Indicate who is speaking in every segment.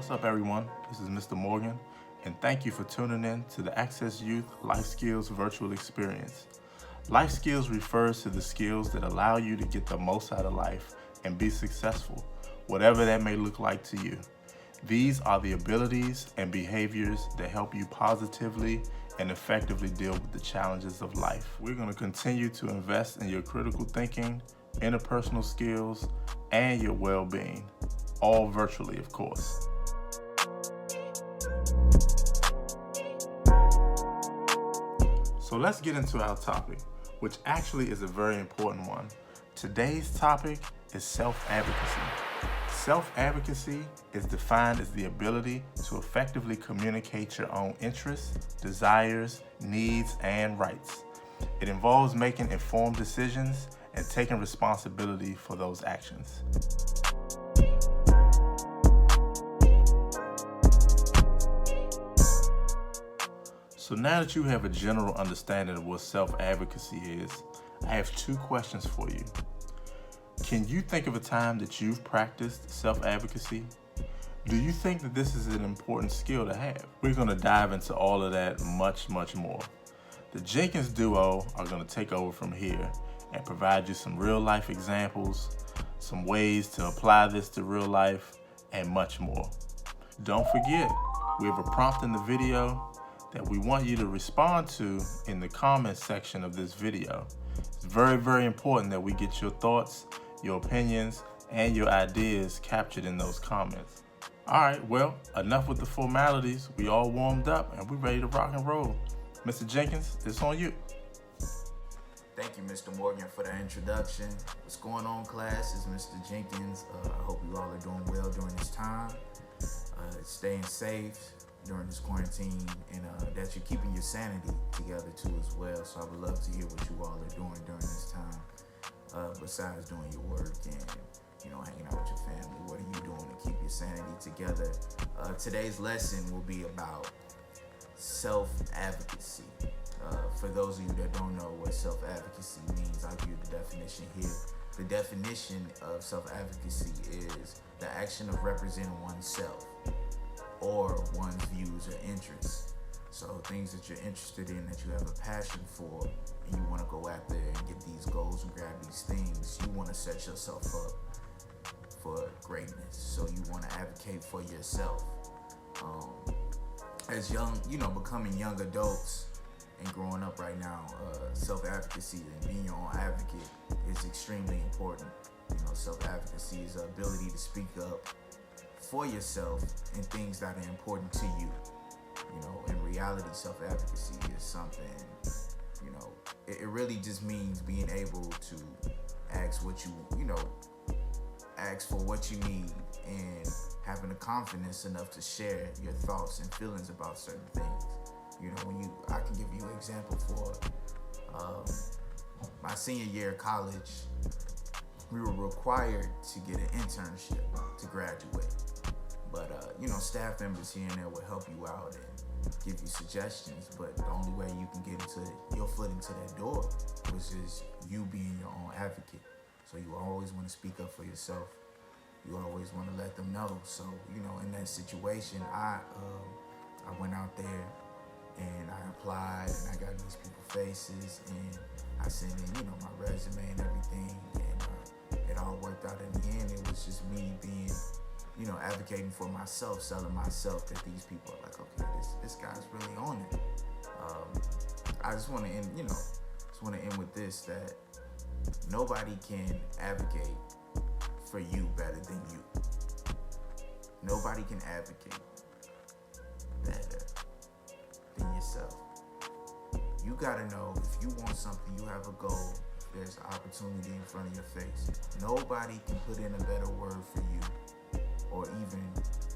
Speaker 1: What's up, everyone? This is Mr. Morgan, and thank you for tuning in to the Access Youth Life Skills Virtual Experience. Life skills refers to the skills that allow you to get the most out of life and be successful, whatever that may look like to you. These are the abilities and behaviors that help you positively and effectively deal with the challenges of life. We're going to continue to invest in your critical thinking, interpersonal skills, and your well-being, all virtually, of course. So let's get into our topic, which actually is a very important one. Today's topic is self-advocacy. Self-advocacy is defined as the ability to effectively communicate your own interests, desires, needs, and rights. It involves making informed decisions and taking responsibility for those actions. So now that you have a general understanding of what self-advocacy is, I have two questions for you. Can you think of a time that you've practiced self-advocacy? Do you think that this is an important skill to have? We're going to dive into all of that much more. The Jenkins duo are going to take over from here and provide you some real life examples, some ways to apply this to real life, and much more. Don't forget, we have a prompt in the video that we want you to respond to in the comments section of this video. It's very important that we get your thoughts, your opinions, and your ideas captured in those comments. All right, well, enough with the formalities. We all warmed up and we're ready to rock and roll. Mr. Jenkins, it's on you.
Speaker 2: Thank you, Mr. Morgan, for the introduction. What's going on, class? It's Mr. Jenkins. I hope you all are doing well during this time, staying safe during this quarantine, and that you're keeping your sanity together too as well. So I would love to hear what you all are doing during this time, besides doing your work and hanging out with your family. What are you doing to keep your sanity together? Today's lesson will be about self-advocacy. For those of you that don't know what self-advocacy means, I'll give you the definition here. The definition of self-advocacy is the action of representing oneself or one's views or interests. So things that you're interested in, that you have a passion for, and you want to go after and get these goals and grab these things, you want to set yourself up for greatness. So you want to advocate for yourself. As becoming young adults and growing up right now, self-advocacy and being your own advocate is extremely important. Self-advocacy is the ability to speak up for yourself and things that are important to you. In reality, self-advocacy is something, it really just means being able to ask what ask for what you need and having the confidence enough to share your thoughts and feelings about certain things. I can give you an example for my senior year of college. We were required to get an internship to graduate. But, staff members here and there will help you out and give you suggestions. But the only way you can get your foot into that door was just you being your own advocate. So you always want to speak up for yourself. You always want to let them know. So, in that situation, I went out there and I applied and I got these people's faces and I sent in, my resume and everything. And it all worked out in the end. It was just me being advocating for myself, selling myself, that these people are like, okay, this guy's really on it. I just want to end with this, that nobody can advocate for you better than you. Nobody can advocate better than yourself. You gotta know, if you want something, you have a goal, there's opportunity in front of your face. Nobody can put in a better word for you or even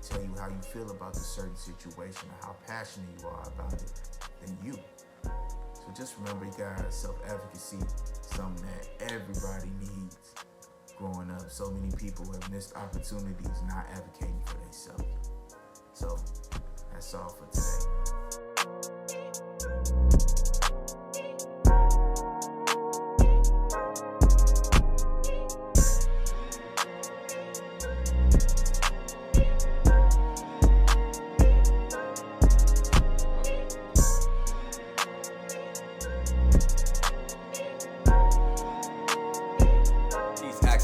Speaker 2: tell you how you feel about the certain situation or how passionate you are about it than you. So just remember, guys, self-advocacy is something that everybody needs growing up. So many people have missed opportunities not advocating for themselves. So that's all for today.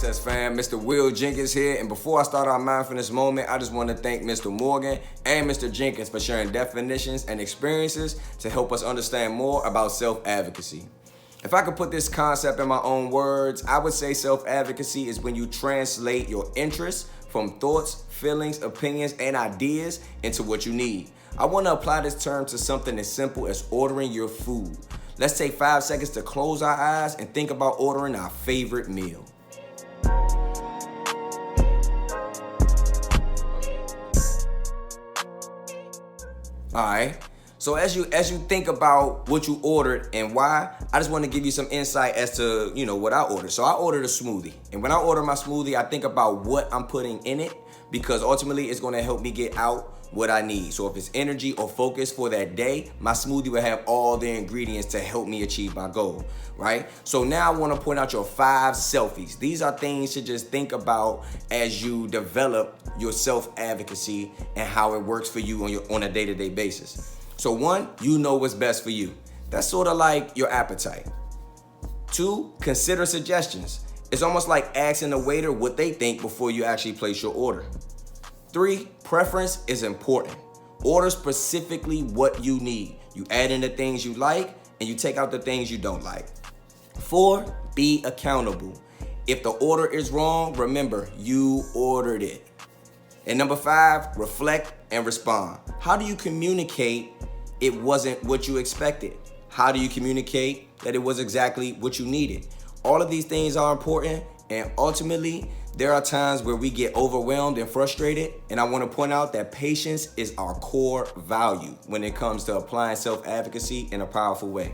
Speaker 3: Access fam, Mr. Will Jenkins here, and before I start our mindfulness moment, I just want to thank Mr. Morgan and Mr. Jenkins for sharing definitions and experiences to help us understand more about self-advocacy. If I could put this concept in my own words, I would say self-advocacy is when you translate your interests from thoughts, feelings, opinions, and ideas into what you need. I want to apply this term to something as simple as ordering your food. Let's take 5 seconds to close our eyes and think about ordering our favorite meal. All right. So as you think about what you ordered and why, I just want to give you some insight as to, what I ordered. So I ordered a smoothie. And when I order my smoothie, I think about what I'm putting in it because ultimately it's going to help me get out what I need. So if it's energy or focus for that day, my smoothie will have all the ingredients to help me achieve my goal, right? So now I want to point out your 5 selfies. These are things to just think about as you develop your self-advocacy and how it works for you on a day-to-day basis. So 1, you know what's best for you. That's sort of like your appetite. 2, consider suggestions. It's almost like asking the waiter what they think before you actually place your order. 3, preference is important. Order specifically what you need. You add in the things you like and you take out the things you don't like. 4, be accountable. If the order is wrong, remember, you ordered it. And number 5, reflect and respond. How do you communicate it wasn't what you expected? How do you communicate that it was exactly what you needed? All of these things are important, and ultimately, there are times where we get overwhelmed and frustrated, and I want to point out that patience is our core value when it comes to applying self-advocacy in a powerful way.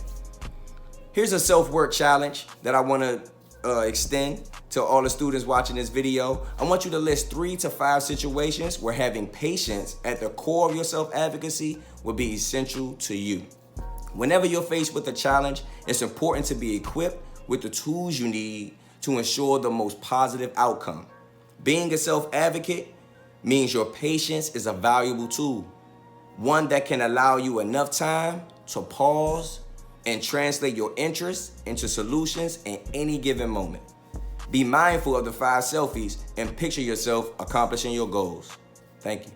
Speaker 3: Here's a self-work challenge that I want to extend to all the students watching this video. I want you to list 3 to 5 situations where having patience at the core of your self-advocacy will be essential to you. Whenever you're faced with a challenge, it's important to be equipped with the tools you need to ensure the most positive outcome. Being a self-advocate means your patience is a valuable tool, one that can allow you enough time to pause and translate your interests into solutions in any given moment. Be mindful of the 5 selfies and picture yourself accomplishing your goals. Thank you.